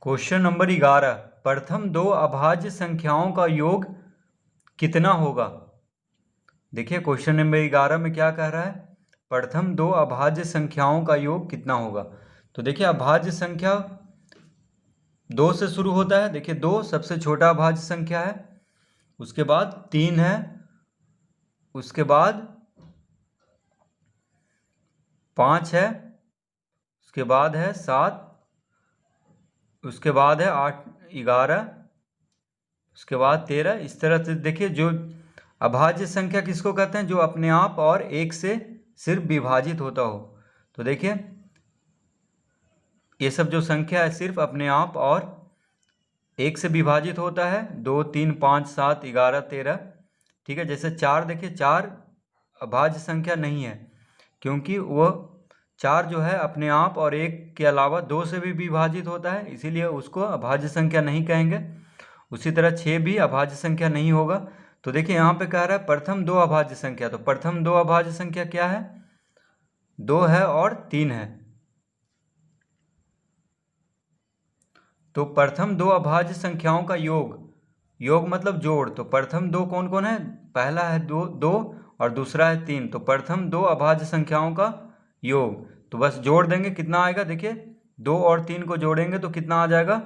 Question number 11 प्रथम दो अभाज्य संख्याओं का योग कितना होगा। देखिए क्वेश्चन नंबर 11 में क्या कह रहा है, प्रथम दो अभाज्य संख्याओं का योग कितना होगा। तो देखिए अभाज्य संख्या दो से शुरू होता है। देखिए दो सबसे छोटा अभाज्य संख्या है, उसके बाद 3 है, उसके बाद 5 है, उसके बाद है 7, उसके बाद है 8 11, उसके बाद 13। इस तरह से देखिए जो अभाज्य संख्या किसको कहते हैं, जो अपने आप और एक से सिर्फ विभाजित होता हो। तो देखिए ये सब जो संख्या है सिर्फ अपने आप और एक से विभाजित होता है। 2 3 5 7 11 13, ठीक है। जैसे 4, देखिए 4 अभाज्य संख्या नहीं है, क्योंकि वह 4 जो है अपने आप और एक के अलावा 2 से भी विभाजित होता है, इसीलिए उसको अभाज्य संख्या नहीं कहेंगे। उसी तरह 6 भी अभाज्य संख्या नहीं होगा। तो देखिए यहाँ पे कह रहा है प्रथम दो अभाज्य संख्या, तो प्रथम दो अभाज्य संख्या क्या है, 2 है और 3 है। तो प्रथम दो अभाज्य संख्याओं का योग, योग मतलब जोड़। तो प्रथम दो कौन कौन है, पहला है 2 और दूसरा है 3। तो प्रथम दो अभाज्य संख्याओं का योग, तो बस जोड़ देंगे, कितना आएगा। देखिए 2 और 3 को जोड़ेंगे तो कितना आ जाएगा,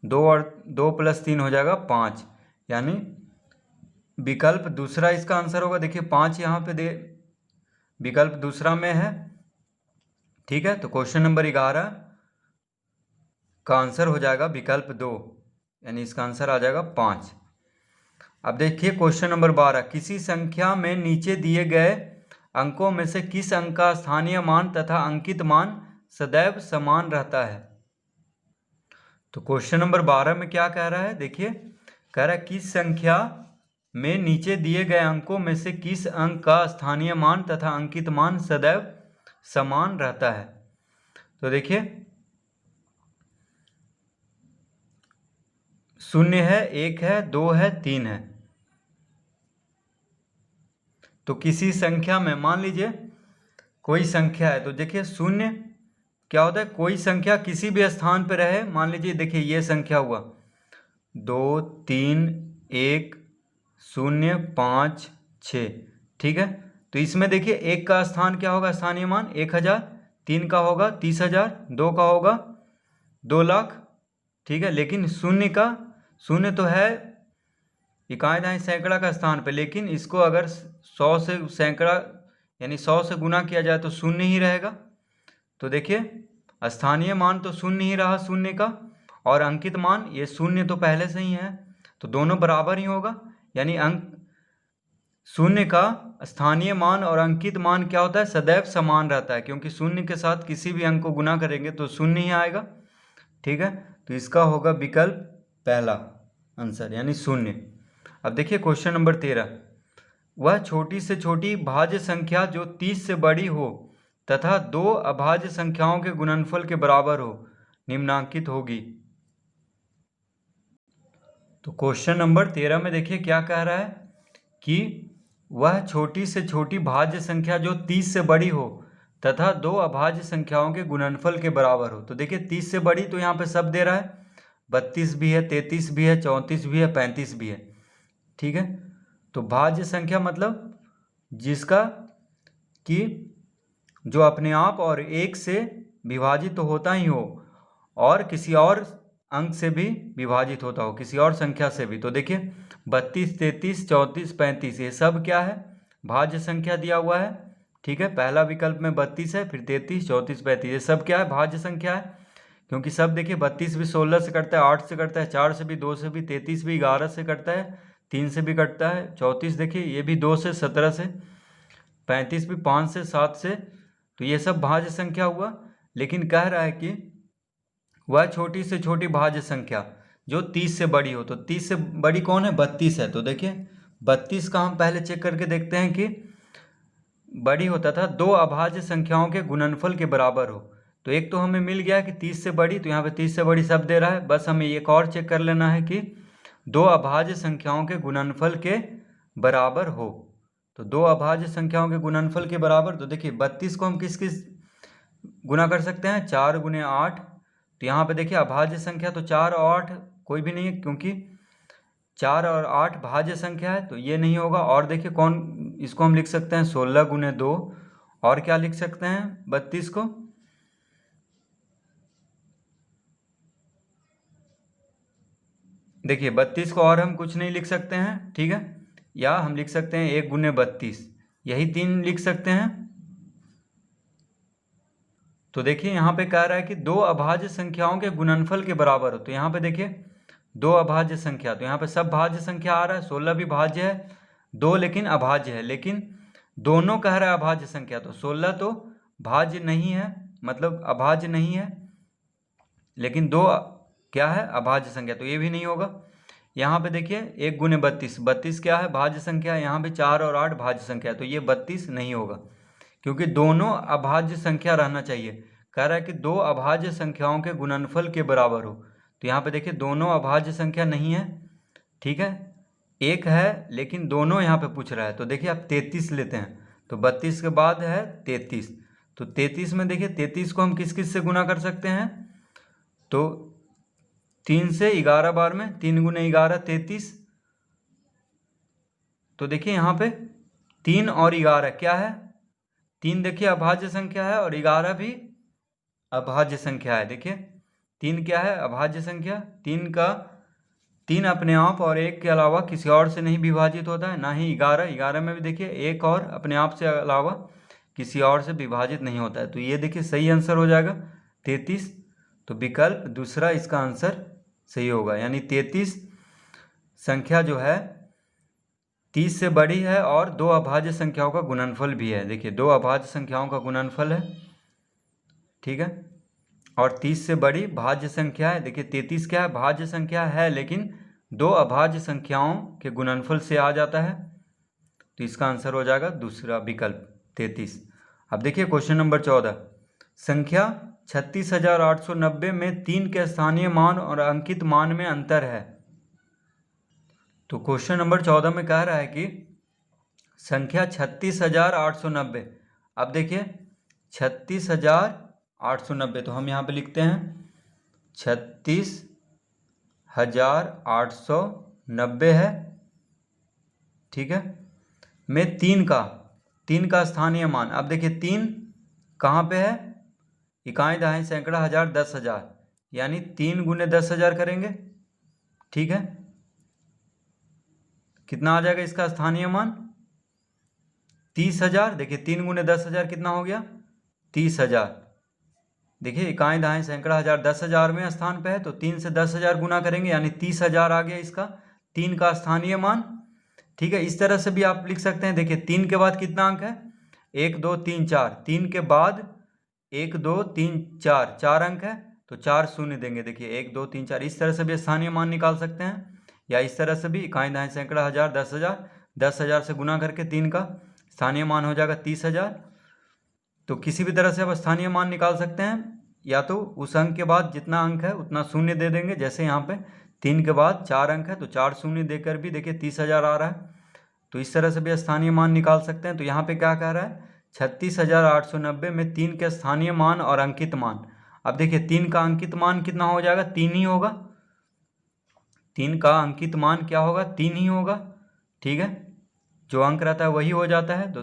2 और 2 + 3 हो जाएगा 5, यानी विकल्प दूसरा इसका आंसर होगा। देखिए 5 यहाँ पे दे विकल्प दूसरा में है, ठीक है। तो क्वेश्चन नंबर 11 का आंसर हो जाएगा विकल्प 2, यानी इसका आंसर आ जाएगा 5। अब देखिए क्वेश्चन नंबर 12, किसी संख्या में नीचे दिए गए अंकों में से किस अंक का स्थानीय मान तथा अंकित मान सदैव समान रहता है। तो क्वेश्चन नंबर 12 में क्या कह रहा है, देखिए कह रहा है किस संख्या में नीचे दिए गए अंकों में से किस अंक का स्थानीय मान तथा अंकित मान सदैव समान रहता है। तो देखिए 0 है, 1 है, 2 है, 3 है। तो किसी संख्या में मान लीजिए कोई संख्या है, तो देखिए 0 क्या होता है, कोई संख्या किसी भी स्थान पर रहे। मान लीजिए देखिए ये संख्या हुआ 2 3 1 0 5 6, ठीक है। तो इसमें देखिए 1 का स्थान क्या होगा, स्थानीय मान 1000, 3 का होगा 30,000, 2 का होगा 2 लाख, ठीक है। लेकिन 0 का, 0 तो है इकाई दाई सैकड़ा का स्थान पे, लेकिन इसको अगर 100 से सैकड़ा यानी 100 से गुना किया जाए तो 0 ही रहेगा। तो देखिए स्थानीय मान तो 0 ही रहा 0 का, और अंकित मान ये 0 तो पहले से ही है, तो दोनों बराबर ही होगा। यानी अंक 0 का स्थानीय मान और अंकित मान क्या होता है, सदैव समान रहता है, क्योंकि 0 के साथ किसी भी अंक को गुना करेंगे तो 0 ही आएगा, ठीक है। तो इसका होगा विकल्प पहला आंसर, यानी 0। अब देखिए क्वेश्चन नंबर 13, वह छोटी से छोटी भाज्य संख्या जो 30 से बड़ी हो तथा दो अभाज्य संख्याओं के गुणनफल के बराबर हो निम्नांकित होगी। तो क्वेश्चन नंबर 13 में देखिए क्या कह रहा है कि वह छोटी से छोटी भाज्य संख्या जो 30 से बड़ी हो तथा दो अभाज्य संख्याओं के गुणनफल के बराबर हो। तो देखिए 30 से बड़ी तो यहाँ पे सब दे रहा है, 32 भी है, 33 भी है, 34 भी है, 35 भी है, ठीक है। तो भाज्य संख्या मतलब जिसका कि जो अपने आप और एक से विभाजित तो होता ही हो और किसी और अंक से भी विभाजित होता हो, किसी और संख्या से भी। तो देखिए 32 33 34 35 ये सब क्या है, भाज्य संख्या दिया हुआ है, ठीक है। पहला विकल्प में 32 है, फिर 33 34 35 ये सब क्या है, भाज्य संख्या है। क्योंकि सब देखिए 32 भी 16 से कटता है, 8 से कटता है, 4 से भी, 2 से भी, 33 भी 11 से कटता है, 3 से भी कटता है, 34 देखिए ये भी 2 से 17 से, 35 भी 5 से 7 से। तो ये सब भाज्य संख्या हुआ। लेकिन कह रहा है कि वह छोटी से छोटी भाज्य संख्या जो 30 से बड़ी हो, तो 30 से बड़ी कौन है, 32 है। तो देखिए 32 का हम पहले चेक करके देखते हैं कि बड़ी होता था दो अभाज्य संख्याओं के गुणनफल के बराबर हो। तो एक तो हमें मिल गया कि 30 से बड़ी, तो यहाँ पे 30 से बड़ी सब दे रहा है, बस हमें एक और चेक कर लेना है कि दो अभाज्य संख्याओं के गुणनफल के बराबर हो। तो दो अभाज्य संख्याओं के गुणनफल के बराबर, तो देखिए 32 को हम किस किस गुना कर सकते हैं, 4 × 8 तो यहाँ पे देखिए अभाज्य संख्या तो 4 और 8 कोई भी नहीं है, क्योंकि 4 और 8 भाज्य संख्या है, तो ये नहीं होगा। और देखिए कौन, इसको हम लिख सकते हैं 16 गुने 2, और क्या लिख सकते हैं 32 को, देखिए 32 को और हम कुछ नहीं लिख सकते हैं, ठीक है, या हम लिख सकते हैं 1 गुने 32, यही 3 लिख सकते हैं। तो देखिए यहाँ पे कह रहा है कि दो अभाज्य संख्याओं के गुणनफल के बराबर हो। तो यहाँ पे देखिए दो अभाज्य संख्या, तो यहाँ पे सब भाज्य संख्या आ रहा है, 16 भी भाज्य है, 2 लेकिन अभाज्य है, लेकिन दोनों कह रहा है अभाज्य संख्या, तो 16 तो भाज्य नहीं है, मतलब अभाज्य नहीं है, लेकिन 2 क्या है अभाज्य संख्या, तो ये भी नहीं होगा। यहाँ पे देखिए 1 गुने 32, 32 क्या है भाज्य संख्या है, यहाँ पे 4 और 8 भाज्य संख्या है, तो ये 32 नहीं होगा, क्योंकि दोनों अभाज्य संख्या रहना चाहिए। कह रहा है कि दो अभाज्य संख्याओं के गुणनफल के बराबर हो। तो यहाँ पे देखिए दोनों अभाज्य संख्या नहीं है, ठीक है, एक है लेकिन दोनों यहाँ पे पूछ रहा है। तो देखिए आप 33 लेते हैं, तो 32 के बाद है 33, तो 33 में देखिए 33 को हम किस किस से गुना कर सकते हैं, तो 3 से 11 बार में, 3 गुने 11 33। तो देखिए यहाँ पे 3 और 11 क्या है, 3 देखिए अभाज्य संख्या है और 11 भी अभाज्य संख्या है। देखिए 3 क्या है अभाज्य संख्या, 3 अपने आप और 1 के अलावा किसी और से नहीं विभाजित होता है, ना ही 11 में भी देखिए 1 और अपने आप से अलावा किसी और से विभाजित नहीं होता है। तो ये देखिए सही आंसर हो जाएगा 33। तो विकल्प दूसरा इसका आंसर सही होगा, यानी 33 संख्या जो है 30 से बड़ी है और दो अभाज्य संख्याओं का गुणनफल भी है। देखिए दो अभाज्य संख्याओं का गुणनफल है, ठीक है, और 30 से बड़ी भाज्य संख्या है। देखिए 33 क्या है भाज्य संख्या है, लेकिन दो अभाज्य संख्याओं के गुणनफल से आ जाता है, तो इसका आंसर हो जाएगा दूसरा विकल्प 33। अब देखिए क्वेश्चन नंबर 14, संख्या 36,890 में 3 के स्थानीय मान और अंकित मान में अंतर है। तो क्वेश्चन नंबर 14 में कह रहा है कि संख्या 36,890, अब देखिए 36,890, तो हम यहाँ पे लिखते हैं 36,890 है, ठीक है, में 3 का स्थानीय मान। अब देखिए 3 कहाँ पे है, इकाई दहाई सैकड़ा हजार 10,000, यानी 3 गुने 10,000 करेंगे, ठीक है, कितना आ जाएगा इसका स्थानीय मान 30,000। देखिए 3 गुने 10,000 कितना हो गया 30,000। देखिए इकाई दहाई सैकड़ा हजार 10,000 में स्थान पे है, तो 3 से 10,000 गुना करेंगे, यानी 30,000 आ गया इसका 3 का स्थानीय मान, ठीक है। इस तरह से भी आप लिख सकते हैं। देखिए 3 के बाद कितना अंक है 1 2 3 4, 3 के बाद 1 2 3 4, 4 अंक है, तो 4 शून्य देंगे। देखिए 1 2 3 4, इस तरह से भी स्थानीय मान निकाल सकते हैं, या इस तरह से भी इकाई दहाई सैकड़ा हजार 10,000, 10,000 से गुना करके 3 का स्थानीय मान हो जाएगा 30,000। तो किसी भी तरह से आप स्थानीय मान निकाल सकते हैं, या तो उस अंक के बाद जितना अंक है उतना शून्य दे देंगे, जैसे यहाँ पे 3 के बाद 4 अंक है तो 4 शून्य देकर भी देखिए 30,000 आ रहा है। तो इस तरह से भी स्थानीय मान निकाल सकते हैं। तो यहाँ पे क्या कह रहा है 36,890 में 3 के स्थानीय मान और अंकित मान। अब देखिए 3 का अंकित मान कितना हो जाएगा 3 ही होगा, 3 का अंकित मान क्या होगा 3 ही होगा, ठीक है, जो अंक रहता है वही हो जाता है। तो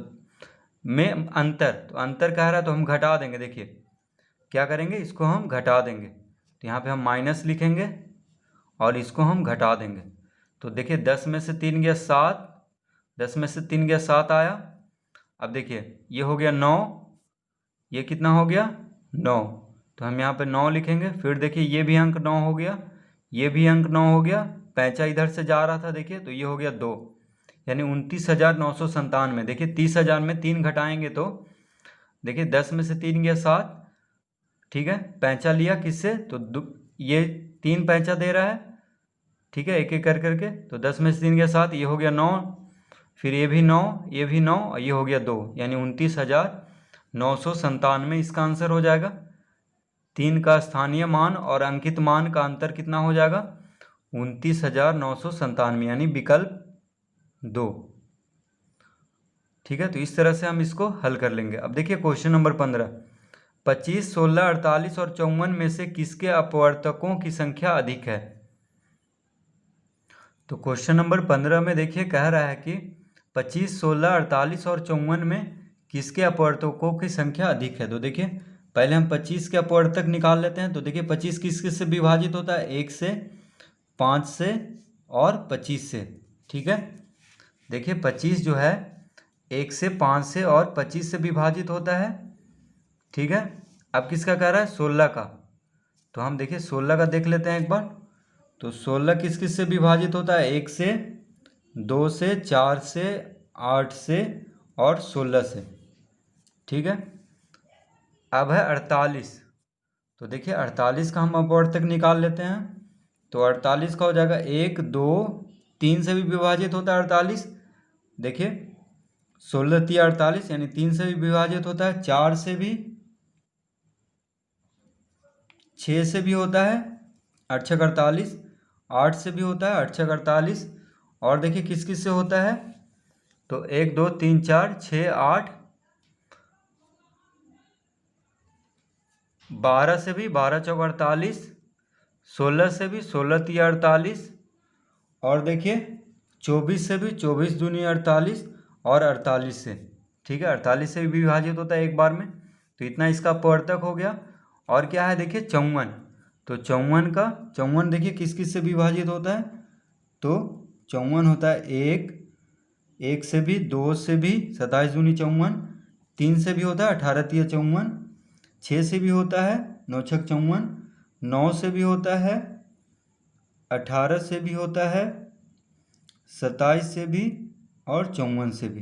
में अंतर, तो अंतर कह रहा है तो हम घटा देंगे। देखिए क्या करेंगे इसको हम घटा देंगे, तो यहाँ पे हम माइनस लिखेंगे और इसको हम घटा देंगे। तो देखिए 10 में से 3 गया 7, 10 में से 3 गया 7 आया। अब देखिए ये हो गया 9, ये कितना हो गया 9, तो हम यहाँ पे 9 लिखेंगे। फिर देखिए ये भी अंक 9 हो गया, ये भी अंक 9 हो गया, पैंचा इधर से जा रहा था देखिए, तो ये हो गया 2, यानी 29,997। देखिए 30,000 में 3 घटाएंगे तो देखिए 10 में से 3 गया 7, ठीक है, पैंचा लिया किससे, तो ये 3 पैंचा दे रहा है, ठीक है, एक एक कर करके। तो 10 में से 3 गया 7, ये हो गया 9, फिर ये भी 9, ये भी 9 और ये हो गया 2, यानी 29,997 इसका आंसर हो जाएगा। 3 का स्थानीय मान और अंकित मान का अंतर कितना हो जाएगा 29,997, यानी विकल्प 2, ठीक है। तो इस तरह से हम इसको हल कर लेंगे। अब देखिए क्वेश्चन नंबर 15, 25, 16, 48 और 54 में से किसके अपवर्तकों की संख्या अधिक है? तो क्वेश्चन नंबर 15 में देखिए कह रहा है कि 25, 16, 48 और 54 में किसके अपवर्तकों की संख्या अधिक है। तो देखिए पहले हम 25 के अपवर्तक निकाल लेते हैं। तो देखिए 25 किस किस से विभाजित होता है? 1 से, 5 से और 25 से। ठीक है, देखिए 25 जो है 1 से, 5 से और 25 से विभाजित होता है। ठीक है, अब किसका कह रहा है? 16 का। तो हम देखिए 16 का देख लेते हैं एक बार। तो 16 किस किस से विभाजित होता है? 1 से, 2 से, 4 से, 8 से और 16 से। ठीक है, अब है 48। तो देखिए 48 का हम अपवर्तक निकाल लेते हैं। तो 48 का हो जाएगा 1, 2, 3 से भी विभाजित होता है 48। देखिए 16 3 48 यानी 3 से भी विभाजित होता है, 4 से भी, 6 से भी होता है, 8 6 48, 8 से भी होता है, 8 6 48। और देखिए किस किस से होता है? तो 1 2 3 4 6 8, 12 से भी, 12 चौक 48, 16 से भी, 16 3 48 और देखिए 24 से भी, 24 दूनी 48 और 48 से। ठीक है, 48 से भी विभाजित होता है एक बार में। तो इतना इसका अपवर्तक हो गया। और क्या है देखिए 54। तो 54 देखिए किस किस से विभाजित होता है? तो 54 होता है 1 से भी, 2 से भी, 27 दूनी 54, 3 से भी होता है 18 तिया 54, 6 से भी होता है 9 छक 54, 9 से भी होता है, 18 से भी होता है, 27 से भी और 54 से भी।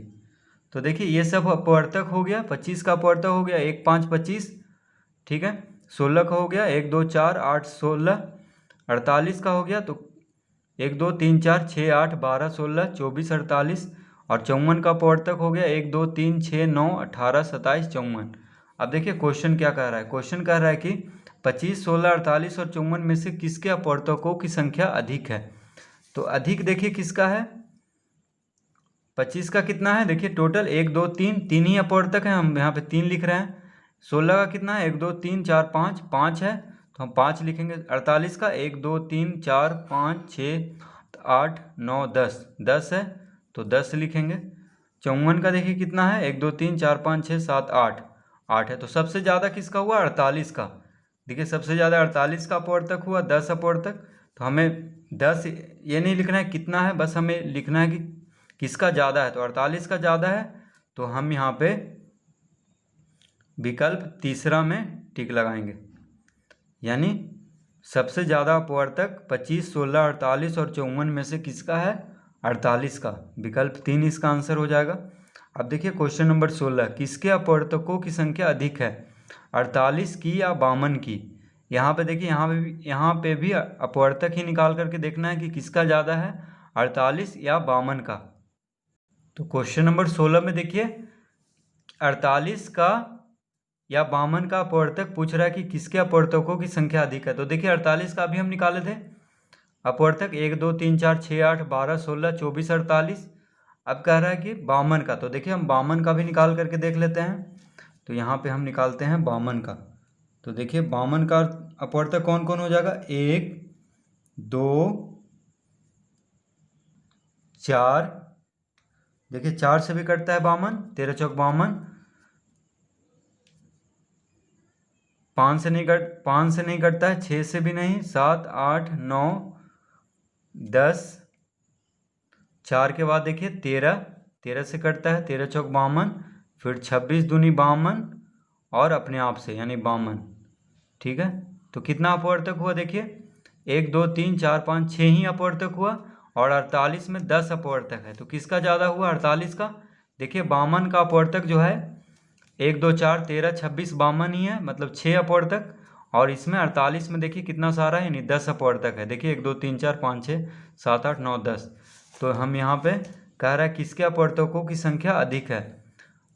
तो देखिए ये सब अपवर्तक हो गया। 25 का अपवर्तक हो गया 1 5 25। ठीक है, 16 का हो गया 1 2 4 8 16। 48 का हो गया तो 1 2 3 4 6 8 12 16 24 48। और 54 का अपवर्तक हो गया 1 2 3 6 9 18 27 54। अब देखिए क्वेश्चन क्या कह रहा है? क्वेश्चन कह रहा है कि 25, 16, 48 और 54 में से किसके अपवर्तकों की संख्या अधिक है? तो अधिक देखिए किसका है? 25 का कितना है? देखिए टोटल 1 2 3, 3 ही अपवर्तक है, हम यहाँ पे 3 लिख रहे हैं। 16 का कितना है? 1 2 3 4 5, 5 है तो हम 5 लिखेंगे। 48 का 1 2 3 4 5 6 8 9 10, 10 है तो 10 लिखेंगे। 54 का देखिए कितना है? 1 2 3 4 5 6 7 8, 8 है तो सबसे ज़्यादा किसका हुआ? 48 का। देखिए सबसे ज़्यादा 48 का अपवर्तक हुआ, 10 अपवर्तक। तो हमें 10 ये नहीं लिखना है कितना है, बस हमें लिखना है कि किसका ज़्यादा है। तो 48 का ज़्यादा है तो हम यहाँ पे विकल्प तीसरा में टिक लगाएंगे। यानी सबसे ज़्यादा अपवर्तक 25, 16, 48 और 54 में से किसका है? 48 का। विकल्प 3 इसका आंसर हो जाएगा। अब देखिए क्वेश्चन नंबर 16, किसके अपवर्तकों की संख्या अधिक है? 48 की या 52 की? यहाँ पे देखिए यहाँ पे भी अपवर्तक ही निकाल करके देखना है कि किसका ज़्यादा है, 48 या 52 का। तो क्वेश्चन नंबर 16 में देखिए 48 का या 52 का अपवर्तक पूछ रहा है कि किसके अपवर्तकों की संख्या अधिक है। तो देखिए 48 का भी हम निकाले थे अपवर्तक 1 2 3 4 6 8 12 16 24 48। अब कह रहा है कि 52 का। तो देखिए हम 52 का भी निकाल करके देख लेते हैं। तो यहाँ पे हम निकालते हैं 52 का। तो देखिए 52 का अपवर्तक कौन कौन हो जाएगा? 1 2 4, देखिए 4 से भी कटता है 52, 13 चौक 52, 5 से नहीं कटता है, 6 से भी नहीं, 7 8 9 10, 4 के बाद देखिए 13 से कटता है, 13 चौक 52, फिर 26 दूनी 52 और अपने आप से यानी 52। ठीक है, तो कितना अपवर्तक हुआ? देखिए 1 2 3 4 5 6 ही अपवर्तक हुआ और 48 में 10 अपवर्तक है। तो किसका ज़्यादा हुआ? 48 का। देखिए 52 का अपवर्तक जो है 1 2 4 13 26 52 ही है, मतलब 6 अपवर्तक। और इसमें 48 में देखिए कितना सारा है, यानी 10 अपवर्तक है। देखिए 1 2 3 4 5 6 7 8 9 10। तो हम यहाँ पे कह रहा है किसके अपवर्तकों की संख्या अधिक है?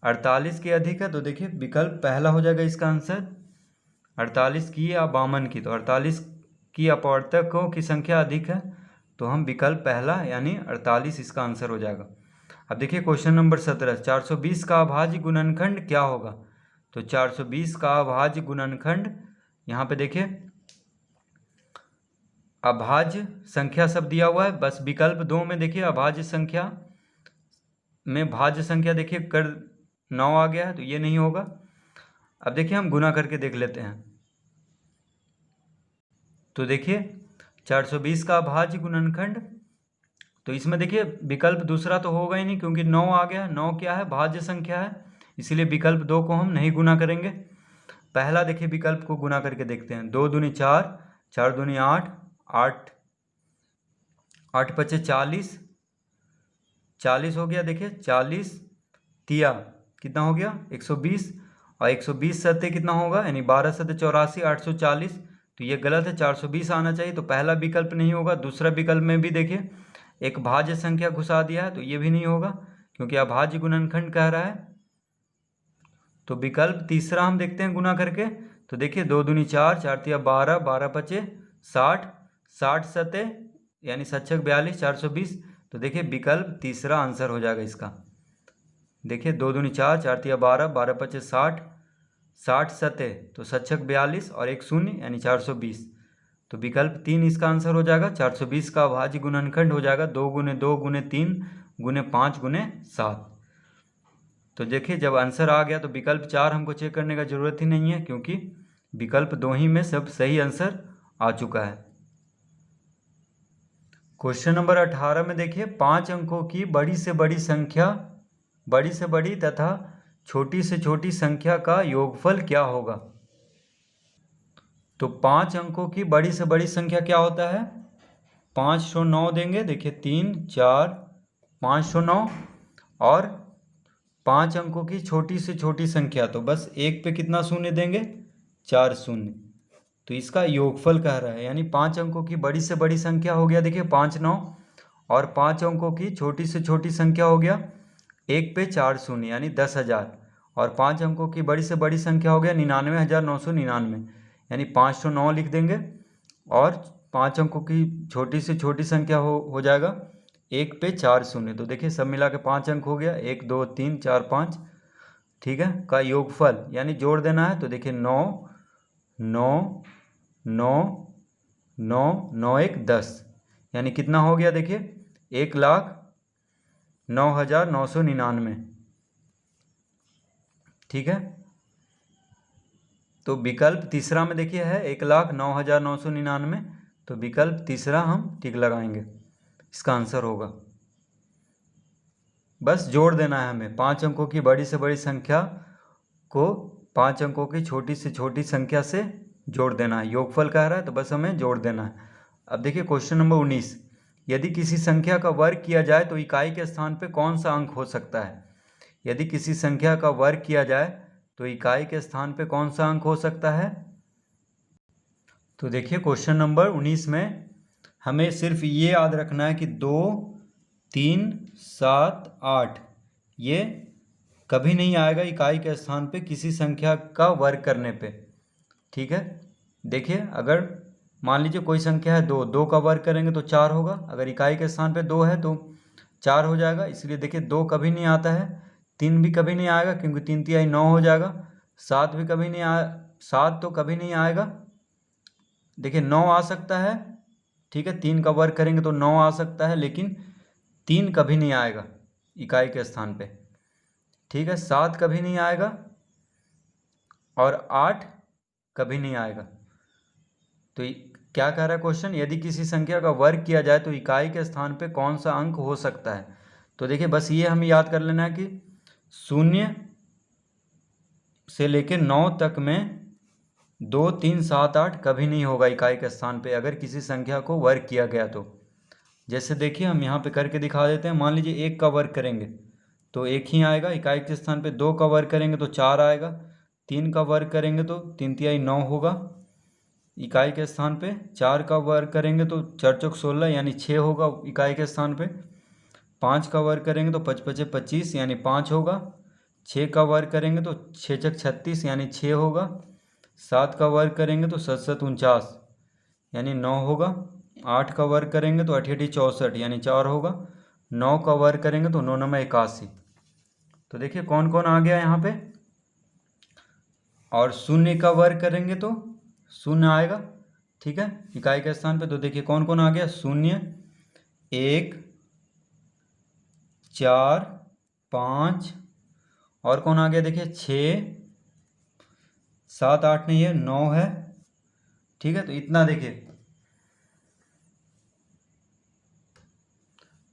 48 की अधिक है। तो देखिए विकल्प पहला हो जाएगा इसका आंसर, 48 की या 52 की। तो 48 की अपवर्तकों की संख्या अधिक है तो हम विकल्प पहला यानी 48 इसका आंसर हो जाएगा। अब देखिए क्वेश्चन नंबर 17, 420 का अभाज्य गुणनखंड क्या होगा? तो 420 का अभाज्य गुणनखंड, यहाँ पे देखिए अभाज्य संख्या सब दिया हुआ है, बस विकल्प 2 में देखिए अभाज्य संख्या में भाज्य संख्या देखिए कर 9 आ गया है, तो ये नहीं होगा। अब देखिए हम गुना करके देख लेते हैं। तो देखिए 420 का अभाज्य गुणनखंड, तो इसमें देखिए विकल्प दूसरा तो होगा ही नहीं क्योंकि 9 आ गया। 9 क्या है? भाज्य संख्या है, इसीलिए विकल्प 2 को हम नहीं गुना करेंगे। पहला देखिए विकल्प को गुना करके देखते हैं। 2 दूनी 4, 4 दूनी 8, 8 8 पचे 40, 40 हो गया। देखिए 40 तिया कितना हो गया? 120, और 120 सत्ते कितना होगा? यानी 12 सत्ते 84, 840। तो ये गलत है, 420 आना चाहिए, तो पहला विकल्प नहीं होगा। दूसरा विकल्प में भी देखिए एक भाज्य संख्या घुसा दिया है, तो ये भी नहीं होगा क्योंकि अभाज्य गुणनखंड कह रहा है। तो विकल्प तीसरा हम देखते हैं गुना करके। तो देखिए 2 दूनी 4, 4 तिया 12, 12 पचे 60, 60 सत्ते यानी 7 42, 420। तो देखिए विकल्प तीसरा आंसर हो जाएगा इसका। देखिए 2 दूनी 4, 4 तिया 12, 12 पचे 60, 60 सत्ते तो 7 42 और 1 शून्य यानी 420। तो विकल्प 3 इसका आंसर हो जाएगा। 420 का अभाज्य गुणनखंड हो जाएगा 2 गुने 2 गुने 3 गुने 5 गुने 7। तो देखिए जब आंसर आ गया तो विकल्प 4 हमको चेक करने का जरूरत ही नहीं है क्योंकि विकल्प 2 ही में सब सही आंसर आ चुका है। क्वेश्चन नंबर 18 में देखिए 5 अंकों की बड़ी से बड़ी संख्या, बड़ी से बड़ी तथा छोटी से छोटी संख्या का योगफल क्या होगा? तो 5 अंकों की बड़ी से बड़ी संख्या क्या होता है? 509 देंगे। देखिए 3 4 509, और 5 अंकों की छोटी से छोटी संख्या, तो बस एक पे कितना शून्य देंगे? 4 शून्य। तो इसका योगफल कह रहा है, यानी 5 अंकों की बड़ी से बड़ी संख्या हो गया देखिए 5 9, और 5 अंकों की छोटी से छोटी संख्या हो गया एक पे 4 शून्य यानी 10,000, और 5 अंकों की बड़ी से बड़ी संख्या हो गया 99,999 यानी 509 लिख देंगे, और 5 अंकों की छोटी से छोटी संख्या हो जाएगा एक पे 4 शून्य। तो देखिए सब मिला के 5 अंक हो गया, 1 2 3 4 5, ठीक है, का योगफल यानी जोड़ देना है। तो देखिए 9 9 9 9 9 1 10 यानी कितना हो गया? देखिए 1,09,999, ठीक है। तो विकल्प तीसरा में देखिए है 1,09,999, तो विकल्प तीसरा हम टिक लगाएंगे, इसका आंसर होगा। बस जोड़ देना है हमें 5 अंकों की बड़ी से बड़ी संख्या को 5 अंकों की छोटी से छोटी संख्या से जोड़ देना है। योगफल कह रहा है तो बस हमें जोड़ देना है। अब देखिए क्वेश्चन नंबर 19, यदि किसी संख्या का वर्ग किया जाए तो इकाई के स्थान पे कौन सा अंक हो सकता है? यदि किसी संख्या का वर्ग किया जाए तो इकाई के स्थान पे कौन सा अंक हो सकता है? तो देखिए क्वेश्चन नंबर 19 में हमें सिर्फ ये याद रखना है कि 2 3 7 8 ये कभी नहीं आएगा इकाई के स्थान पे किसी संख्या का वर्ग करने पे, ठीक है। देखिए अगर मान लीजिए कोई संख्या है 2, 2 का वर्ग करेंगे तो 4 होगा, अगर इकाई के स्थान पे 2 है तो 4 हो जाएगा, इसलिए देखिए 2 कभी नहीं आता है। 3 भी कभी नहीं आएगा क्योंकि 3 तिहाई 9 हो जाएगा। 7 भी कभी नहीं 7 तो कभी नहीं आएगा। देखिए 9 आ सकता है, ठीक है, 3 का वर्ग करेंगे तो 9 आ सकता है, लेकिन 3 कभी नहीं आएगा इकाई के स्थान पे, ठीक है। 7 कभी नहीं आएगा और 8 कभी नहीं आएगा। तो क्या कह रहा है क्वेश्चन? यदि किसी संख्या का वर्ग किया जाए तो इकाई के स्थान पे कौन सा अंक हो सकता है? तो देखिए बस ये हमें याद कर लेना है कि 0 से लेकर 9 तक में 2 3 7 8 कभी नहीं होगा इकाई के स्थान पे अगर किसी संख्या को वर्ग किया गया तो। जैसे देखिए हम यहाँ पे करके दिखा देते हैं। मान लीजिए 1 का वर्ग करेंगे तो 1 ही आएगा इकाई के स्थान पे, 2 का वर्ग करेंगे तो 4 आएगा, 3 का वर्ग करेंगे तो 3 तिहाई 9 होगा इकाई के स्थान पे, 4 का वर्ग करेंगे तो 4 चौक 16 यानी 6 होगा इकाई के स्थान पे, 5 का वर्ग करेंगे तो 5 पचे 25 यानी 5 होगा, 6 का वर्ग करेंगे तो 6 चक 36 यानी 6 होगा, 7 का वर्ग करेंगे तो 7 7 49 यानी 9 होगा, 8 का वर्ग करेंगे तो 8 8 64 यानी 4 होगा, 9 का वर्ग करेंगे तो 9 9 81। तो देखिए कौन कौन आ गया यहाँ पे? और शून्य का वर्ग करेंगे तो शून्य आएगा। ठीक है, इकाई के स्थान पे। तो देखिए कौन कौन आ गया, 0, 1, 4, 5, और कौन आ गया देखिए 6, 7, 8 नहीं है, 9 है। ठीक है, तो इतना देखिए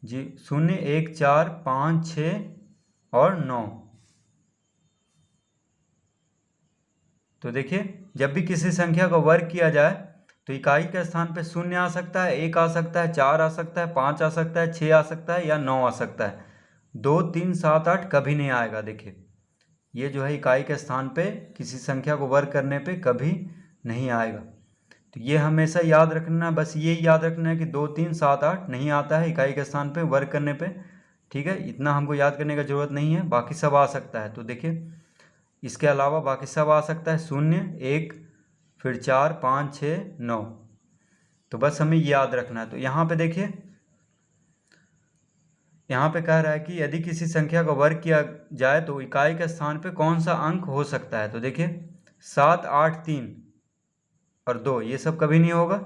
जी, 0, 1, 4, 5, 6 और 9। तो देखिए जब भी किसी संख्या का वर्ग किया जाए तो इकाई के स्थान पे 0 आ सकता है, 1 आ सकता है, 4 आ सकता है, 5 आ सकता है, 6 आ सकता है या 9 आ सकता है। 2, 3, 7, 8 कभी नहीं आएगा। देखिए ये जो है इकाई के स्थान पे किसी संख्या को वर्ग करने पे कभी नहीं आएगा। तो ये हमेशा याद रखना, बस ये याद रखना है कि 2, 3, 7, 8 नहीं आता है इकाई के स्थान पे वर्ग करने पे। ठीक है, इतना हमको याद करने की ज़रूरत नहीं है, बाकी सब आ सकता है। तो देखिए इसके अलावा बाकी सब आ सकता है, 0, 1, फिर 4, 5, 6, 9। तो बस हमें याद रखना है। तो यहाँ पे देखिए, यहाँ पे कह रहा है कि यदि किसी संख्या का वर्ग किया जाए तो इकाई के स्थान पे कौन सा अंक हो सकता है। तो देखिए 7, 8, 3 और 2 ये सब कभी नहीं होगा।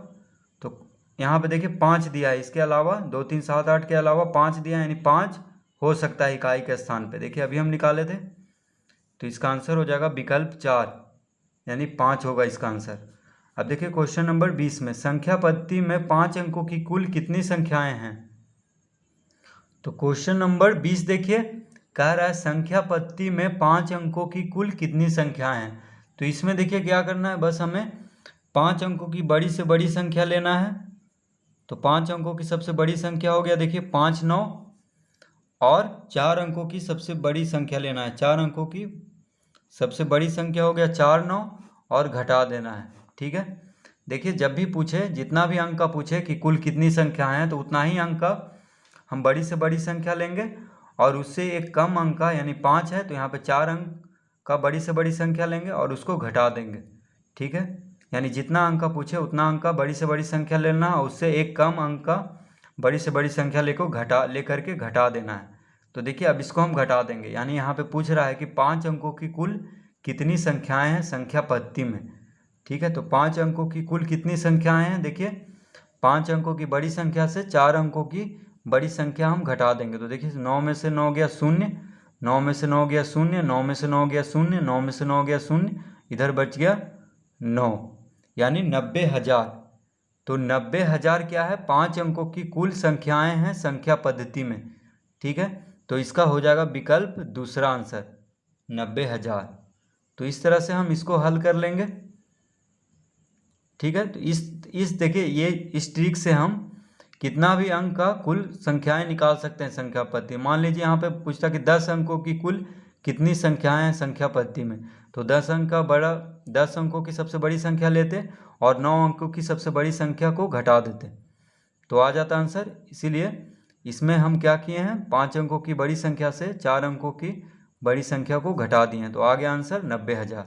तो यहाँ पे देखिए 5 दिया है, इसके अलावा 2, 3, 7, 8 के अलावा 5 दिया है, यानी 5 हो सकता है इकाई के स्थान पे। देखिए अभी हम निकाले थे, तो इसका आंसर हो जाएगा विकल्प 4, यानी 5 होगा इसका आंसर। अब देखिए क्वेश्चन नंबर 20 में संख्या पद्धति में 5 अंकों की कुल कितनी संख्याएं हैं। तो क्वेश्चन नंबर 20 देखिए कह रहा है संख्या पद्धति में 5 अंकों की कुल कितनी संख्याएं हैं। तो इसमें देखिए क्या करना है, बस हमें 5 अंकों की बड़ी से बड़ी संख्या लेना है। तो 5 अंकों की सबसे बड़ी संख्या हो गया देखिए 5, 9, और 4 अंकों की सबसे बड़ी संख्या लेना है। 4 अंकों की सबसे बड़ी संख्या हो गया 4, 9, और घटा देना है। ठीक है, देखिए जब भी पूछे, जितना भी अंक का पूछे कि कुल कितनी संख्या हैं, तो उतना ही अंक का हम बड़ी से बड़ी संख्या लेंगे, और उससे एक कम अंक का यानी 5 है तो यहाँ पे 4 अंक का बड़ी से बड़ी संख्या लेंगे और उसको घटा देंगे। ठीक है, यानी जितना अंक का पूछे उतना अंक का बड़ी से बड़ी संख्या लेना और उससे एक कम अंक का बड़ी से बड़ी संख्या लेकर के घटा देना है। तो देखिए अब इसको हम घटा देंगे, यानी यहाँ पे पूछ रहा है कि 5 अंकों की कुल कितनी संख्याएं हैं संख्या पद्धति में। ठीक है, तो 5 अंकों की कुल कितनी संख्याएं हैं, देखिए 5 अंकों की बड़ी संख्या से 4 अंकों की बड़ी संख्या हम घटा देंगे। तो देखिए 9 में से 9 गया 0, 9 में से 9 गया 0, 9 में से 9 गया 0, 9 में से 9 गया 0, इधर बच गया 9, यानी 90,000। तो 90,000 क्या है, 5 अंकों की कुल संख्याएं हैं संख्या पद्धति में। ठीक है, तो इसका हो जाएगा विकल्प दूसरा आंसर 90,000। तो इस तरह से हम इसको हल कर लेंगे। ठीक है, तो इस देखिए ये इस ट्रिक से हम कितना भी अंक का कुल संख्याएं निकाल सकते हैं संख्या पद्धति। मान लीजिए यहाँ पे पूछता कि 10 अंकों की कुल कितनी संख्याएं हैं संख्या पद्धति में, तो 10 अंकों की सबसे बड़ी संख्या लेते और 9 अंकों की सबसे बड़ी संख्या को घटा देते, तो आ जाता आंसर। इसीलिए इसमें हम क्या किए हैं, 5 अंकों की बड़ी संख्या से 4 अंकों की बड़ी संख्या को घटा दिए हैं, तो आ गया आंसर 90,000।